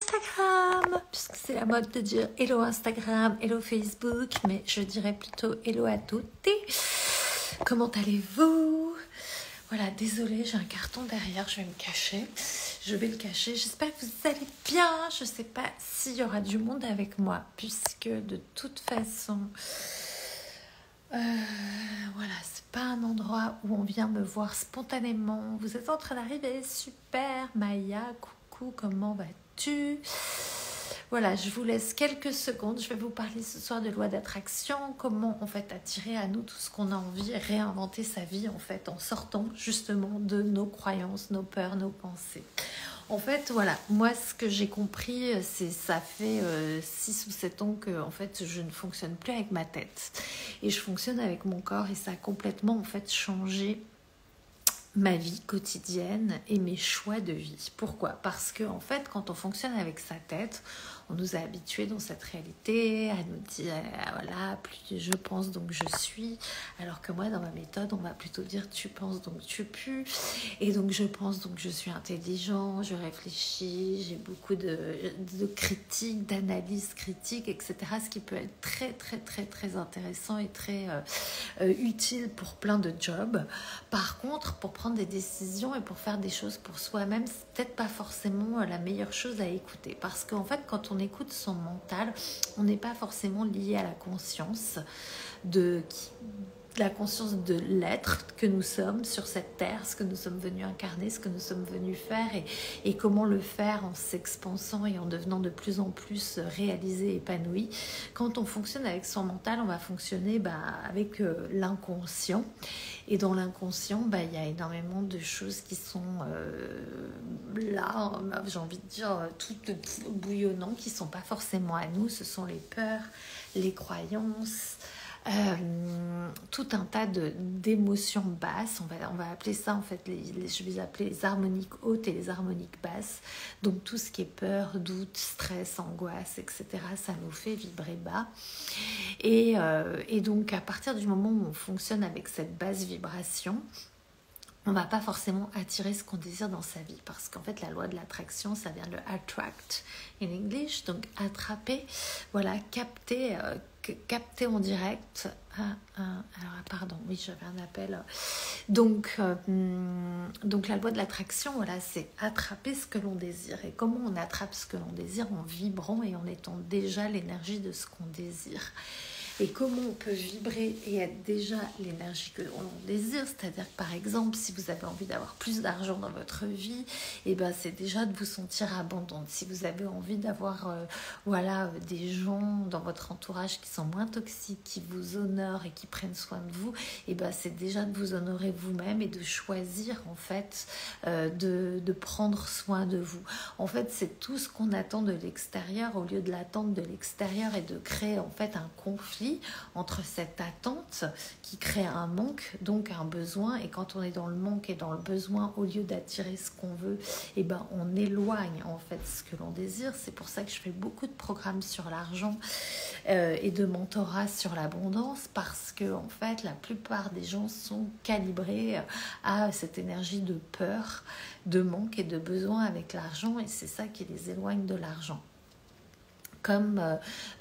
Instagram, puisque c'est la mode de dire hello Instagram, hello Facebook, mais je dirais plutôt hello à tutti. Comment allez-vous? Voilà, désolée, j'ai un carton derrière, je vais me cacher. Je vais le cacher. J'espère que vous allez bien. Je ne sais pas s'il y aura du monde avec moi, puisque de toute façon, voilà, c'est pas un endroit où on vient me voir spontanément. Vous êtes en train d'arriver, super. Maya, coucou, comment vas-tu? Voilà, je vous laisse quelques secondes. Je vais vous parler ce soir de loi d'attraction, comment en fait attirer à nous tout ce qu'on a envie et réinventer sa vie en fait en sortant justement de nos croyances, nos peurs, nos pensées. En fait, voilà, moi ce que j'ai compris, c'est ça fait 6 ou 7 ans que en fait, je ne fonctionne plus avec ma tête et je fonctionne avec mon corps et ça a complètement en fait changé ma vie quotidienne et mes choix de vie. Pourquoi? Parce que en fait, quand on fonctionne avec sa tête, on nous a habitués dans cette réalité à nous dire voilà, plus je pense donc je suis, alors que moi dans ma méthode on va plutôt dire tu penses donc tu pues, et donc je pense donc je suis intelligent, je réfléchis, j'ai beaucoup de critiques, d'analyses critiques, etc. Ce qui peut être très très très très intéressant et très utile pour plein de jobs. Par contre, pour prendre des décisions et pour faire des choses pour soi-même, c'est peut-être pas forcément la meilleure chose à écouter, parce qu'en fait quand on écoute son mental, on n'est pas forcément lié à la conscience de l'être que nous sommes sur cette terre, ce que nous sommes venus incarner, ce que nous sommes venus faire et comment le faire en s'expansant et en devenant de plus en plus réalisé, épanoui. Quand on fonctionne avec son mental, on va fonctionner avec l'inconscient. Et dans l'inconscient, il y a énormément de choses qui sont là, j'ai envie de dire, toutes bouillonnantes, qui ne sont pas forcément à nous. Ce sont les peurs, les croyances, tout un tas d'émotions basses. On va appeler ça en fait, je vais appeler les harmoniques hautes et les harmoniques basses. Donc tout ce qui est peur, doute, stress, angoisse, etc. ça nous fait vibrer bas. Et donc à partir du moment où on fonctionne avec cette basse vibration, on ne va pas forcément attirer ce qu'on désire dans sa vie, parce qu'en fait la loi de l'attraction, ça vient de attract in English, donc attraper, voilà, capter en direct. Alors pardon, oui, j'avais un appel. Donc la loi de l'attraction, voilà, c'est attraper ce que l'on désire. Et comment on attrape ce que l'on désire? En vibrant et en étant déjà l'énergie de ce qu'on désire. Et comment on peut vibrer et être déjà l'énergie que l'on désire? C'est-à-dire que par exemple, si vous avez envie d'avoir plus d'argent dans votre vie, c'est déjà de vous sentir abondante. Si vous avez envie d'avoir des gens dans votre entourage qui sont moins toxiques, qui vous honorent et qui prennent soin de vous, c'est déjà de vous honorer vous-même et de choisir en fait de prendre soin de vous. En fait, c'est tout ce qu'on attend de l'extérieur au lieu de l'attendre de l'extérieur et de créer en fait un conflit entre cette attente qui crée un manque, donc un besoin, et quand on est dans le manque et dans le besoin, au lieu d'attirer ce qu'on veut, on éloigne en fait ce que l'on désire. C'est pour ça que je fais beaucoup de programmes sur l'argent et de mentorat sur l'abondance, parce que en fait la plupart des gens sont calibrés à cette énergie de peur, de manque et de besoin avec l'argent, et c'est ça qui les éloigne de l'argent. Comme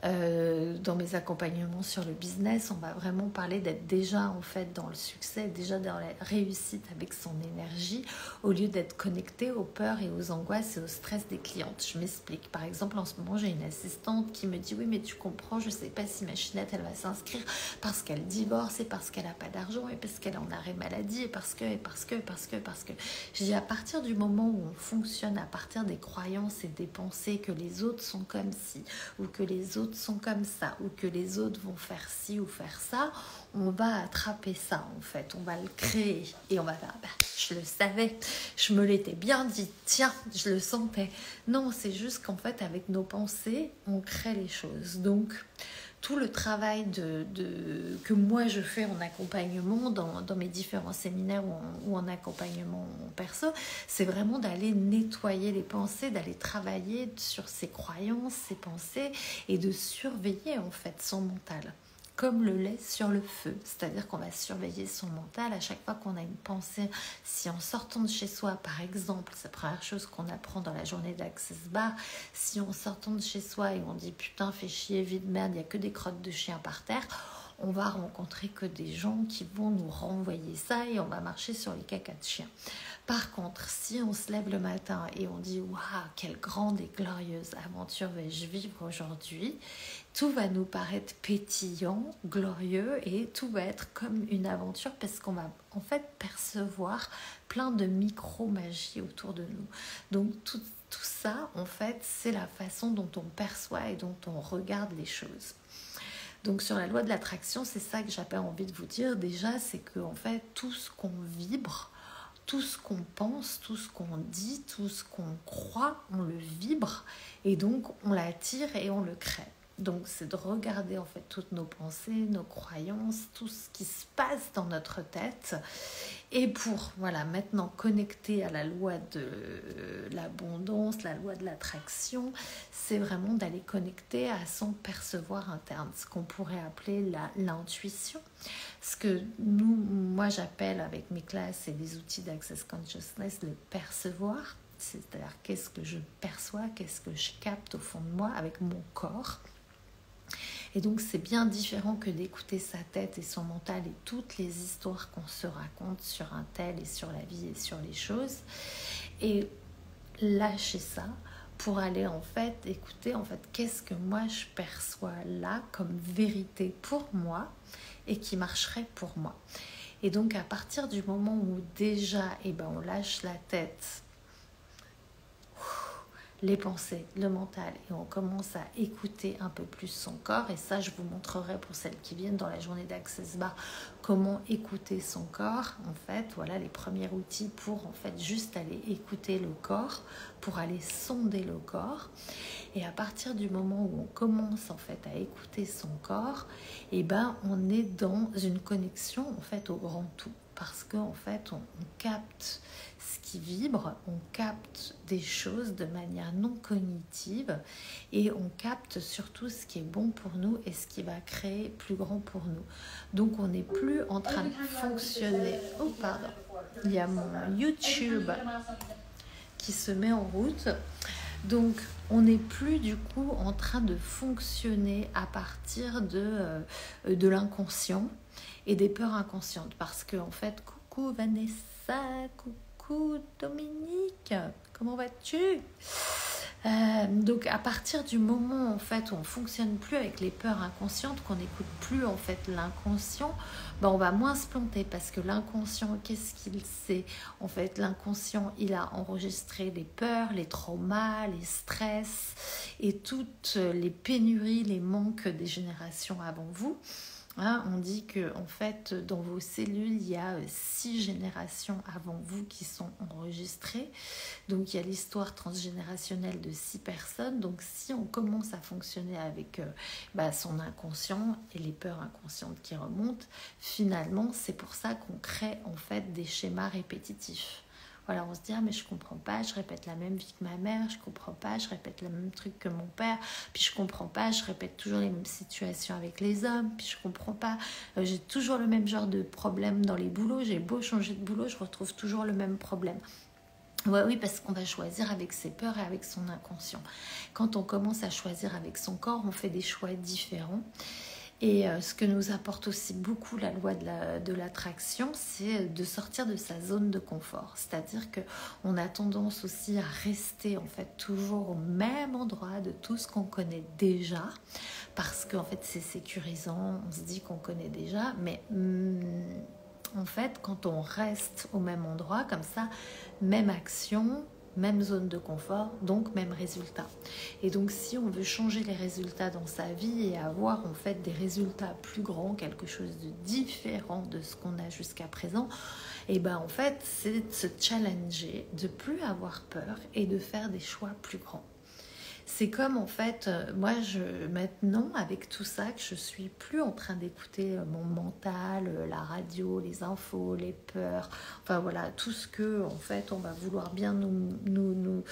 dans mes accompagnements sur le business, on va vraiment parler d'être déjà en fait dans le succès, déjà dans la réussite avec son énergie, au lieu d'être connecté aux peurs et aux angoisses et au stress des clientes. Je m'explique. Par exemple, en ce moment, j'ai une assistante qui me dit oui, mais tu comprends, je ne sais pas si ma chinette elle va s'inscrire parce qu'elle divorce et parce qu'elle n'a pas d'argent et parce qu'elle est en arrêt maladie et parce que. Je dis à partir du moment où on fonctionne à partir des croyances et des pensées que les autres sont comme si, ou que les autres sont comme ça, ou que les autres vont faire ci ou faire ça, on va attraper ça en fait, on va le créer et on va faire je le savais, je me l'étais bien dit, tiens, je le sentais. Non, c'est juste qu'en fait avec nos pensées on crée les choses. Donc tout le travail que moi je fais en accompagnement dans mes différents séminaires ou en accompagnement perso, c'est vraiment d'aller nettoyer les pensées, d'aller travailler sur ses croyances, ses pensées et de surveiller en fait son mental. comme le lait sur le feu, c'est-à-dire qu'on va surveiller son mental à chaque fois qu'on a une pensée. Si en sortant de chez soi, par exemple, c'est la première chose qu'on apprend dans la journée d'Access Bar, si en sortant de chez soi et on dit putain fais chier, vide merde, il n'y a que des crottes de chien par terre, on va rencontrer que des gens qui vont nous renvoyer ça et on va marcher sur les cacas de chien. Par contre, si on se lève le matin et on dit « Waouh, quelle grande et glorieuse aventure vais-je vivre aujourd'hui ?» Tout va nous paraître pétillant, glorieux et tout va être comme une aventure parce qu'on va en fait percevoir plein de micro-magies autour de nous. Donc tout ça, en fait, c'est la façon dont on perçoit et dont on regarde les choses. Donc sur la loi de l'attraction, c'est ça que j'avais envie de vous dire. Déjà, c'est que en fait, tout ce qu'on vibre, tout ce qu'on pense, tout ce qu'on dit, tout ce qu'on croit, on le vibre et donc on l'attire et on le crée. Donc c'est de regarder en fait toutes nos pensées, nos croyances, tout ce qui se passe dans notre tête. Et pour maintenant connecter à la loi de l'abondance, la loi de l'attraction, c'est vraiment d'aller connecter à son percevoir interne, ce qu'on pourrait appeler l'intuition. Ce que moi j'appelle avec mes classes et les outils d'Access Consciousness le percevoir, c'est-à-dire qu'est-ce que je perçois, qu'est-ce que je capte au fond de moi avec mon corps. Et donc c'est bien différent que d'écouter sa tête et son mental et toutes les histoires qu'on se raconte sur un tel et sur la vie et sur les choses. Et lâcher ça pour aller en fait écouter qu'est-ce que moi je perçois là comme vérité pour moi et qui marcherait pour moi. Et donc à partir du moment où déjà on lâche la tête, les pensées, le mental, et on commence à écouter un peu plus son corps. Et ça, je vous montrerai pour celles qui viennent dans la journée d'Access Bar comment écouter son corps. En fait, voilà les premiers outils pour en fait juste aller écouter le corps, pour aller sonder le corps. Et à partir du moment où on commence en fait à écouter son corps, on est dans une connexion en fait au grand tout. Parce qu'en fait, on capte ce qui vibre, on capte des choses de manière non cognitive et on capte surtout ce qui est bon pour nous et ce qui va créer plus grand pour nous. Donc, on n'est plus en train de fonctionner... Oh, pardon. Il y a mon YouTube qui se met en route. Donc, on n'est plus du coup en train de fonctionner à partir de l'inconscient et des peurs inconscientes. Parce que, en fait, coucou Vanessa, coucou Dominique, comment vas-tu ? Donc, à partir du moment en fait où on ne fonctionne plus avec les peurs inconscientes, qu'on n'écoute plus en fait l'inconscient, on va moins se planter parce que l'inconscient, qu'est-ce qu'il sait ? En fait, l'inconscient, il a enregistré les peurs, les traumas, les stress et toutes les pénuries, les manques des générations avant vous. On dit que en fait, dans vos cellules, il y a 6 générations avant vous qui sont enregistrées. Donc, il y a l'histoire transgénérationnelle de 6 personnes. Donc, si on commence à fonctionner avec son inconscient et les peurs inconscientes qui remontent, finalement, c'est pour ça qu'on crée en fait des schémas répétitifs. Voilà, on se dit, mais je comprends pas, je répète la même vie que ma mère, je comprends pas, je répète le même truc que mon père, puis je comprends pas, je répète toujours les mêmes situations avec les hommes, puis je comprends pas, j'ai toujours le même genre de problème dans les boulots, j'ai beau changer de boulot, je retrouve toujours le même problème. Ouais, oui, parce qu'on va choisir avec ses peurs et avec son inconscient. Quand on commence à choisir avec son corps, on fait des choix différents. Et ce que nous apporte aussi beaucoup la loi de l'attraction, c'est de sortir de sa zone de confort. C'est-à-dire qu'on a tendance aussi à rester en fait toujours au même endroit de tout ce qu'on connaît déjà, parce qu'en fait c'est sécurisant, on se dit qu'on connaît déjà, mais en fait quand on reste au même endroit comme ça, même action, même zone de confort, donc même résultat. Et donc si on veut changer les résultats dans sa vie et avoir en fait des résultats plus grands, quelque chose de différent de ce qu'on a jusqu'à présent, en fait c'est de se challenger, de plus avoir peur et de faire des choix plus grands. C'est comme en fait, moi maintenant avec tout ça, que je suis plus en train d'écouter mon mental, la radio, les infos, les peurs, enfin voilà, tout ce que en fait on va vouloir bien nous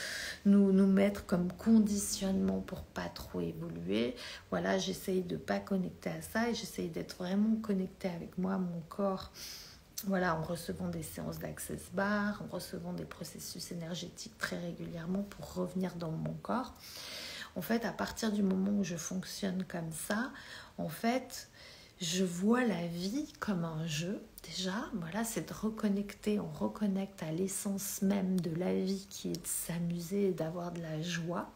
mettre comme conditionnement pour pas trop évoluer. Voilà, j'essaye de pas connecter à ça et j'essaye d'être vraiment connectée avec moi, mon corps. Voilà, en recevant des séances d'Access Bar, en recevant des processus énergétiques très régulièrement pour revenir dans mon corps. En fait, à partir du moment où je fonctionne comme ça, en fait, je vois la vie comme un jeu. Déjà, voilà, c'est de reconnecter, on reconnecte à l'essence même de la vie qui est de s'amuser et d'avoir de la joie.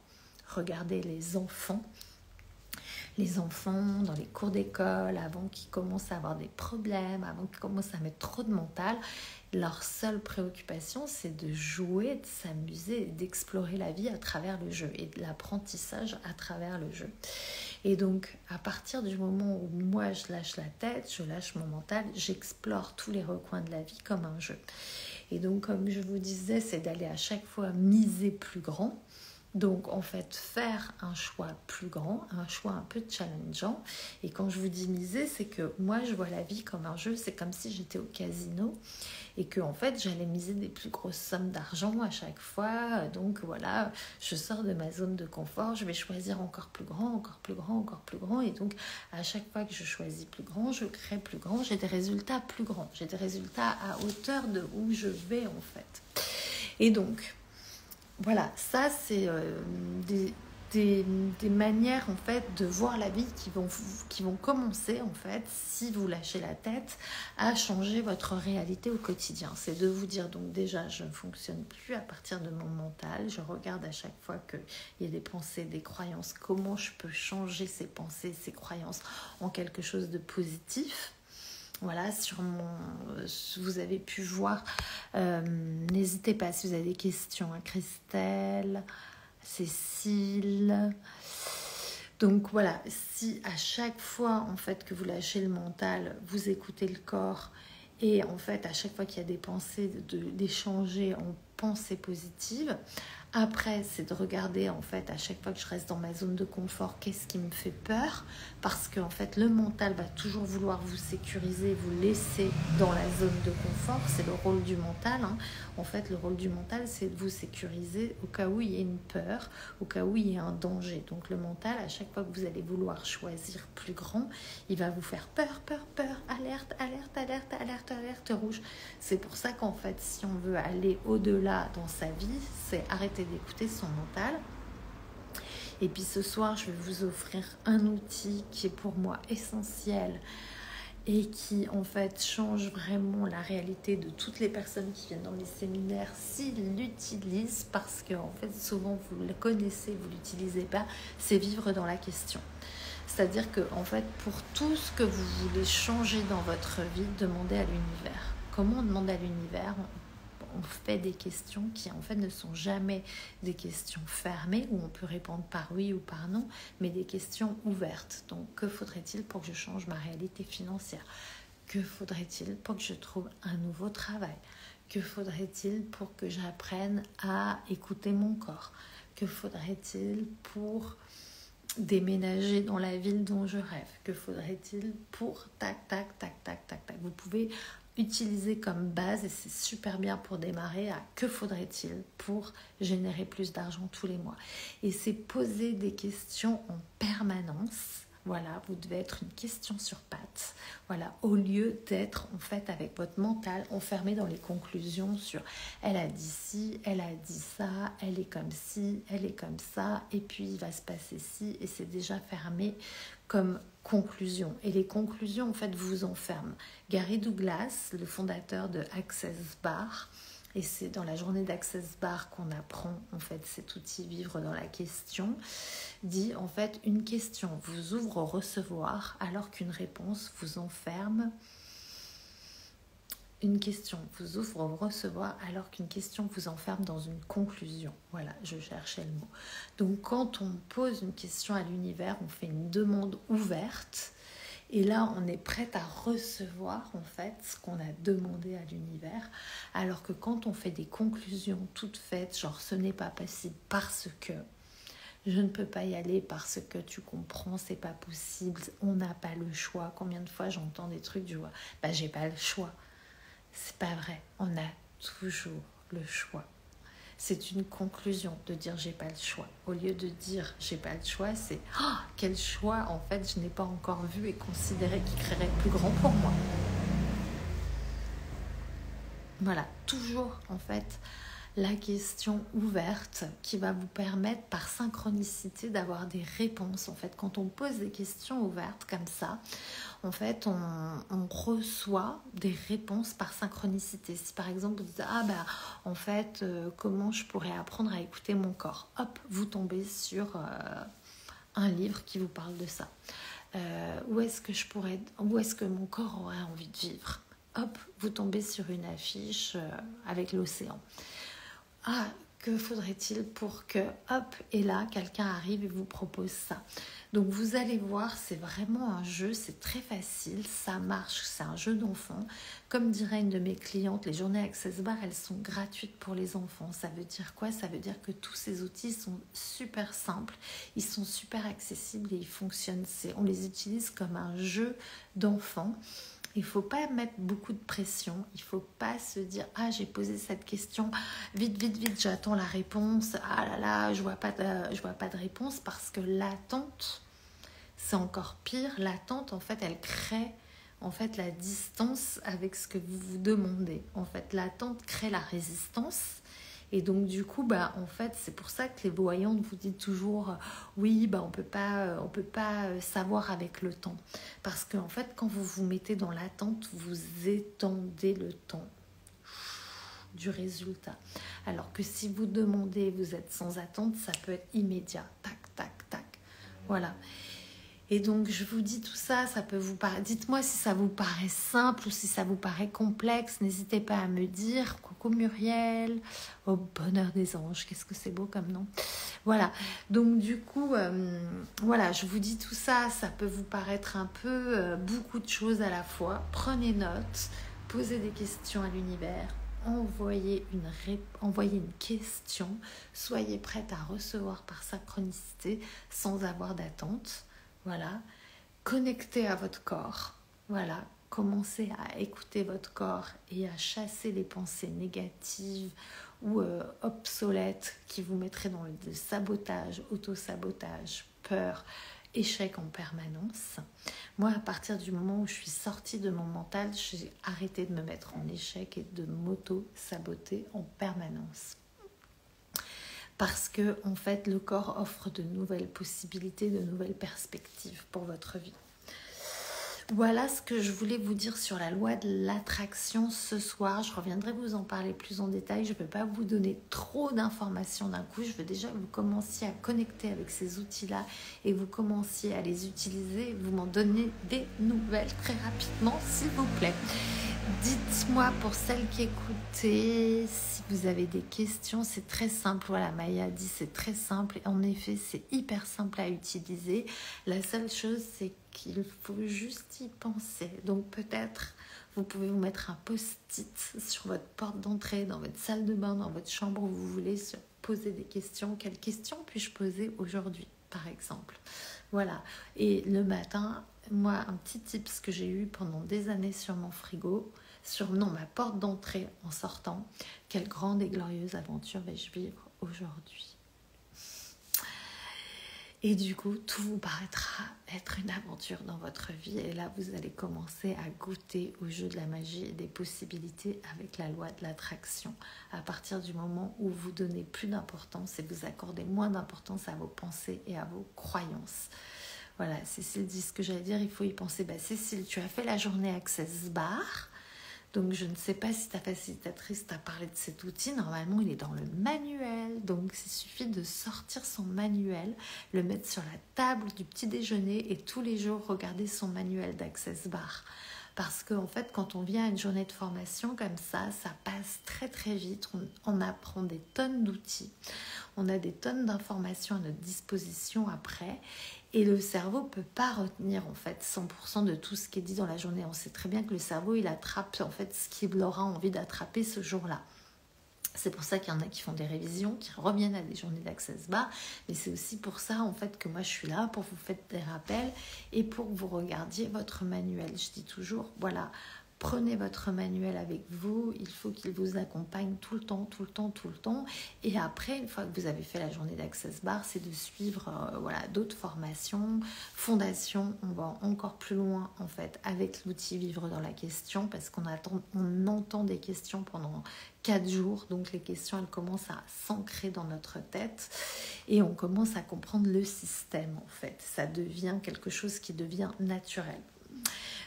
Regardez les enfants dans les cours d'école, avant qu'ils commencent à avoir des problèmes, avant qu'ils commencent à mettre trop de mental, leur seule préoccupation, c'est de jouer, de s'amuser, d'explorer la vie à travers le jeu et de l'apprentissage à travers le jeu. Et donc, à partir du moment où moi, je lâche la tête, je lâche mon mental, j'explore tous les recoins de la vie comme un jeu. Et donc, comme je vous disais, c'est d'aller à chaque fois miser plus grand. Donc, en fait, faire un choix plus grand, un choix un peu challengeant. Et quand je vous dis miser, c'est que moi, je vois la vie comme un jeu. C'est comme si j'étais au casino et que, en fait, j'allais miser des plus grosses sommes d'argent à chaque fois. Donc, voilà, je sors de ma zone de confort. Je vais choisir encore plus grand, encore plus grand, encore plus grand. Et donc, à chaque fois que je choisis plus grand, je crée plus grand. J'ai des résultats plus grands. J'ai des résultats à hauteur de où je vais, en fait. Et donc, voilà, ça c'est des manières en fait de voir la vie qui vont commencer en fait, si vous lâchez la tête, à changer votre réalité au quotidien. C'est de vous dire donc déjà je ne fonctionne plus à partir de mon mental, je regarde à chaque fois qu'il y a des pensées, des croyances, comment je peux changer ces pensées, ces croyances en quelque chose de positif. Voilà, vous avez pu voir. N'hésitez pas si vous avez des questions. Christelle, Cécile. Donc voilà, si à chaque fois en fait que vous lâchez le mental, vous écoutez le corps et en fait à chaque fois qu'il y a des pensées, d'échanger en pensées positives. Après, c'est de regarder en fait à chaque fois que je reste dans ma zone de confort, qu'est-ce qui me fait peur, parce que en fait le mental va toujours vouloir vous sécuriser, vous laisser dans la zone de confort. C'est le rôle du mental. En fait, le rôle du mental, c'est de vous sécuriser au cas où il y a une peur, au cas où il y a un danger. Donc le mental, à chaque fois que vous allez vouloir choisir plus grand, il va vous faire peur, peur, peur, alerte, alerte, alerte, alerte, alerte rouge. C'est pour ça qu'en fait, si on veut aller au-delà dans sa vie, c'est arrêter d'écouter son mental. Et puis ce soir, je vais vous offrir un outil qui est pour moi essentiel et qui en fait change vraiment la réalité de toutes les personnes qui viennent dans mes séminaires s'ils l'utilisent, parce que en fait souvent vous le connaissez, vous l'utilisez pas, c'est vivre dans la question. C'est-à-dire que en fait pour tout ce que vous voulez changer dans votre vie, demandez à l'univers. Comment on demande à l'univers ? On fait des questions qui en fait ne sont jamais des questions fermées où on peut répondre par oui ou par non, mais des questions ouvertes. Donc que faudrait-il pour que je change ma réalité financière ? Que faudrait-il pour que je trouve un nouveau travail ? Que faudrait-il pour que j'apprenne à écouter mon corps ? Que faudrait-il pour déménager dans la ville dont je rêve? Que faudrait-il pour tac, tac, tac, tac, tac, tac? Vous pouvez utiliser comme base, et c'est super bien pour démarrer, à que faudrait-il pour générer plus d'argent tous les mois. Et c'est poser des questions en permanence. Voilà, vous devez être une question sur pattes. Voilà, au lieu d'être en fait avec votre mental enfermé dans les conclusions sur elle a dit ci, elle a dit ça, elle est comme ci, elle est comme ça, et puis il va se passer ci, et c'est déjà fermé comme conclusion. Et les conclusions en fait vous enferment. Gary Douglas, le fondateur de Access Bar, et c'est dans la journée d'Access Bar qu'on apprend en fait cet outil vivre dans la question, dit en fait une question vous ouvre au recevoir alors qu'une réponse vous enferme. Une question vous ouvre au recevoir alors qu'une question vous enferme dans une conclusion. Voilà, je cherchais le mot. Donc quand on pose une question à l'univers, on fait une demande ouverte. Et là, on est prête à recevoir en fait ce qu'on a demandé à l'univers. Alors que quand on fait des conclusions toutes faites, genre ce n'est pas possible parce que, Je ne peux pas y aller parce que tu comprends, c'est pas possible, on n'a pas le choix. Combien de fois j'entends des trucs du genre, bah j'ai pas le choix. C'est pas vrai, on a toujours le choix. C'est une conclusion de dire j'ai pas le choix. Au lieu de dire j'ai pas le choix, c'est quel choix en fait je n'ai pas encore vu et considéré qui créerait plus grand pour moi. Voilà, toujours en fait la question ouverte qui va vous permettre par synchronicité d'avoir des réponses. En fait, quand on pose des questions ouvertes comme ça, en fait, on reçoit des réponses par synchronicité. Si par exemple vous dites en fait, comment je pourrais apprendre à écouter mon corps, hop, vous tombez sur un livre qui vous parle de ça. Où est-ce que mon corps aurait envie de vivre, hop, vous tombez sur une affiche avec l'océan. Que faudrait-il pour que, hop, et là, quelqu'un arrive et vous propose ça. Donc, vous allez voir, c'est vraiment un jeu, c'est très facile, ça marche, c'est un jeu d'enfant. Comme dirait une de mes clientes, les journées Access Bar, elles sont gratuites pour les enfants. Ça veut dire quoi? Ça veut dire que tous ces outils sont super simples, ils sont super accessibles et ils fonctionnent. On les utilise comme un jeu d'enfant. Il ne faut pas mettre beaucoup de pression. Il ne faut pas se dire « j'ai posé cette question. Vite, j'attends la réponse. Ah là là, je vois pas de réponse. » Parce que l'attente, c'est encore pire. L'attente, en fait, elle crée la distance avec ce que vous vous demandez. En fait, l'attente crée la résistance. Et donc, du coup, en fait, c'est pour ça que les voyantes vous disent toujours oui, on peut pas savoir avec le temps. Parce qu'en fait, quand vous vous mettez dans l'attente, vous étendez le temps du résultat. Alors que si vous demandez, vous êtes sans attente, ça peut être immédiat. Tac, tac, tac. Voilà. Et donc, je vous dis tout ça, ça peut vous paraître... Dites-moi si ça vous paraît simple ou si ça vous paraît complexe. N'hésitez pas à me dire. Coucou Muriel. Au bonheur des anges. Qu'est-ce que c'est beau comme nom. Voilà. Donc, du coup, voilà, je vous dis tout ça. Ça peut vous paraître un peu beaucoup de choses à la fois. Prenez note. Posez des questions à l'univers. Envoyez une question. Soyez prête à recevoir par synchronicité sans avoir d'attente. Voilà, connectez à votre corps, voilà, commencez à écouter votre corps et à chasser les pensées négatives ou obsolètes qui vous mettraient dans le sabotage, auto-sabotage, peur, échec en permanence. Moi, à partir du moment où je suis sortie de mon mental, j'ai arrêté de me mettre en échec et de m'auto-saboter en permanence. Parce que, en fait, le corps offre de nouvelles possibilités, de nouvelles perspectives pour votre vie. Voilà ce que je voulais vous dire sur la loi de l'attraction ce soir. Je reviendrai vous en parler plus en détail. Je ne peux pas vous donner trop d'informations d'un coup. Je veux déjà que vous commenciez à connecter avec ces outils-là et vous commenciez à les utiliser. Vous m'en donnez des nouvelles très rapidement, s'il vous plaît. Dites-moi pour celles qui écoutaient, si vous avez des questions, c'est très simple. Voilà, Maya dit c'est très simple. Et en effet, c'est hyper simple à utiliser. La seule chose, c'est qu'il faut juste y penser. Donc peut-être, vous pouvez vous mettre un post-it sur votre porte d'entrée, dans votre salle de bain, dans votre chambre où vous voulez se poser des questions. Quelles questions puis-je poser aujourd'hui, par exemple? Voilà. Et le matin, moi, un petit tips que j'ai eu pendant des années sur mon frigo, ma porte d'entrée en sortant. Quelle grande et glorieuse aventure vais-je vivre aujourd'hui? Et du coup, tout vous paraîtra être une aventure dans votre vie. Et là, vous allez commencer à goûter au jeu de la magie et des possibilités avec la loi de l'attraction. À partir du moment où vous donnez plus d'importance et vous accordez moins d'importance à vos pensées et à vos croyances. Voilà, Cécile dit ce que j'allais dire, il faut y penser. Cécile, tu as fait la journée Access Bar. Donc, je ne sais pas si ta facilitatrice t'a parlé de cet outil. Normalement, il est dans le manuel. Donc, il suffit de sortir son manuel, le mettre sur la table du petit déjeuner et tous les jours, regarder son manuel d'Access Bar. Parce qu'en fait, quand on vient à une journée de formation comme ça passe très très vite. On apprend des tonnes d'outils. On a des tonnes d'informations à notre disposition après. Et le cerveau ne peut pas retenir en fait 100% de tout ce qui est dit dans la journée. On sait très bien que le cerveau, il attrape en fait ce qu'il aura envie d'attraper ce jour-là. C'est pour ça qu'il y en a qui font des révisions, qui reviennent à des journées d'Access Bar. Mais c'est aussi pour ça, en fait, que moi, je suis là pour vous faire des rappels et pour que vous regardiez votre manuel. Je dis toujours, voilà, prenez votre manuel avec vous. Il faut qu'il vous accompagne tout le temps, tout le temps, tout le temps. Et après, une fois que vous avez fait la journée d'Access Bar, c'est de suivre voilà, d'autres formations, fondations. On va encore plus loin, en fait, avec l'outil Vivre dans la question, parce qu'on entend des questions pendant 4 jours, donc les questions elles commencent à s'ancrer dans notre tête et on commence à comprendre le système en fait, ça devient quelque chose qui devient naturel.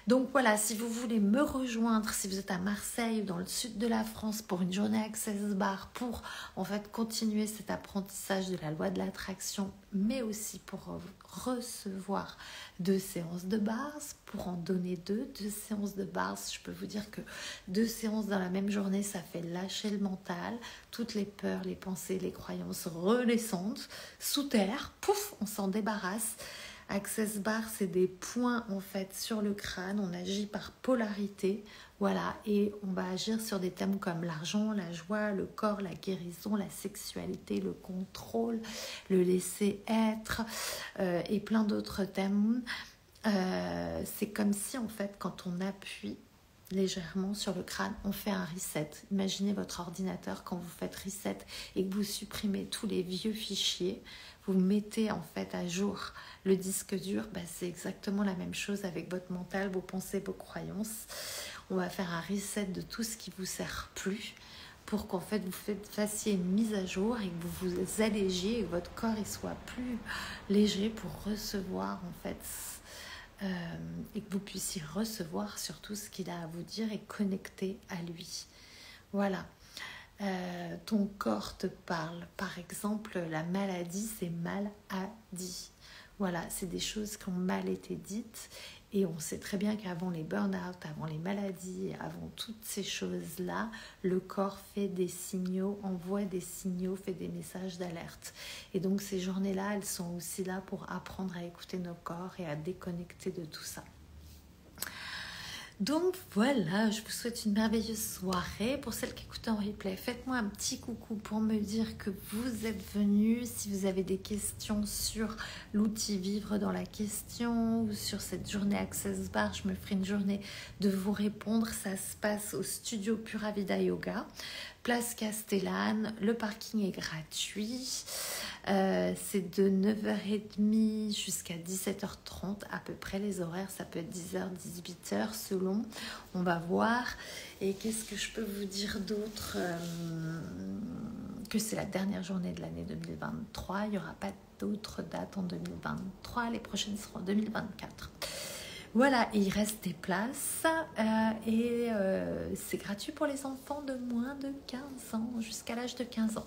Donc voilà, si vous voulez me rejoindre, si vous êtes à Marseille ou dans le sud de la France pour une journée Access Bar, pour en fait continuer cet apprentissage de la loi de l'attraction, mais aussi pour recevoir 2 séances de bars, pour en donner 2 séances de bars, je peux vous dire que 2 séances dans la même journée, ça fait lâcher le mental, toutes les peurs, les pensées, les croyances redescendent sous terre, pouf, on s'en débarrasse. Access Bar, c'est des points en fait sur le crâne, on agit par polarité, voilà, et on va agir sur des thèmes comme l'argent, la joie, le corps, la guérison, la sexualité, le contrôle, le laisser être et plein d'autres thèmes. C'est comme si en fait quand on appuie légèrement sur le crâne, on fait un reset. Imaginez votre ordinateur quand vous faites reset et que vous supprimez tous les vieux fichiers, vous mettez en fait à jour le disque dur, c'est exactement la même chose avec votre mental, vos pensées, vos croyances. On va faire un reset de tout ce qui ne vous sert plus pour qu'en fait vous fassiez une mise à jour et que vous vous allégiez et que votre corps il soit plus léger pour recevoir en fait et que vous puissiez recevoir surtout ce qu'il a à vous dire et connecter à lui. Voilà. Ton corps te parle. Par exemple, la maladie, c'est maladie. Voilà, c'est des choses qui ont mal été dites et on sait très bien qu'avant les burn-out, avant les maladies, avant toutes ces choses-là, le corps fait des signaux, envoie des signaux, fait des messages d'alerte. Et donc ces journées-là, elles sont aussi là pour apprendre à écouter nos corps et à déconnecter de tout ça. Donc voilà, je vous souhaite une merveilleuse soirée. Pour celles qui écoutent en replay, faites-moi un petit coucou pour me dire que vous êtes venus. Si vous avez des questions sur l'outil Vivre dans la question ou sur cette journée Access Bar, je me ferai une journée de vous répondre. Ça se passe au studio Pura Vida Yoga, place Castellane. Le parking est gratuit. C'est de 9h30 jusqu'à 17h30 à peu près les horaires, ça peut être 10h, 18h selon, on va voir. Et qu'est-ce que je peux vous dire d'autre, que c'est la dernière journée de l'année 2023, il n'y aura pas d'autres dates en 2023, les prochaines seront en 2024. Voilà, et il reste des places et c'est gratuit pour les enfants de moins de 15 ans, jusqu'à l'âge de 15 ans.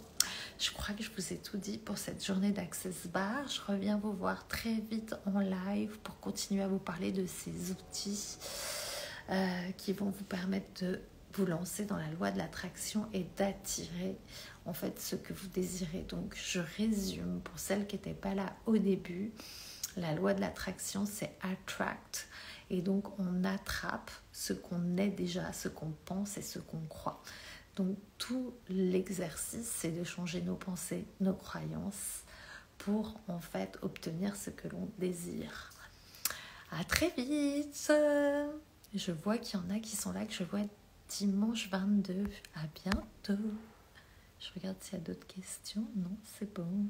Je crois que je vous ai tout dit pour cette journée d'Access Bar. Je reviens vous voir très vite en live pour continuer à vous parler de ces outils qui vont vous permettre de vous lancer dans la loi de l'attraction et d'attirer en fait ce que vous désirez. Donc je résume pour celles qui n'étaient pas là au début. La loi de l'attraction, c'est attract. Et donc, on attrape ce qu'on est déjà, ce qu'on pense et ce qu'on croit. Donc, tout l'exercice, c'est de changer nos pensées, nos croyances pour, en fait, obtenir ce que l'on désire. À très vite. Je vois qu'il y en a qui sont là, que je vois dimanche 22. À bientôt. Je regarde s'il y a d'autres questions. Non, c'est bon.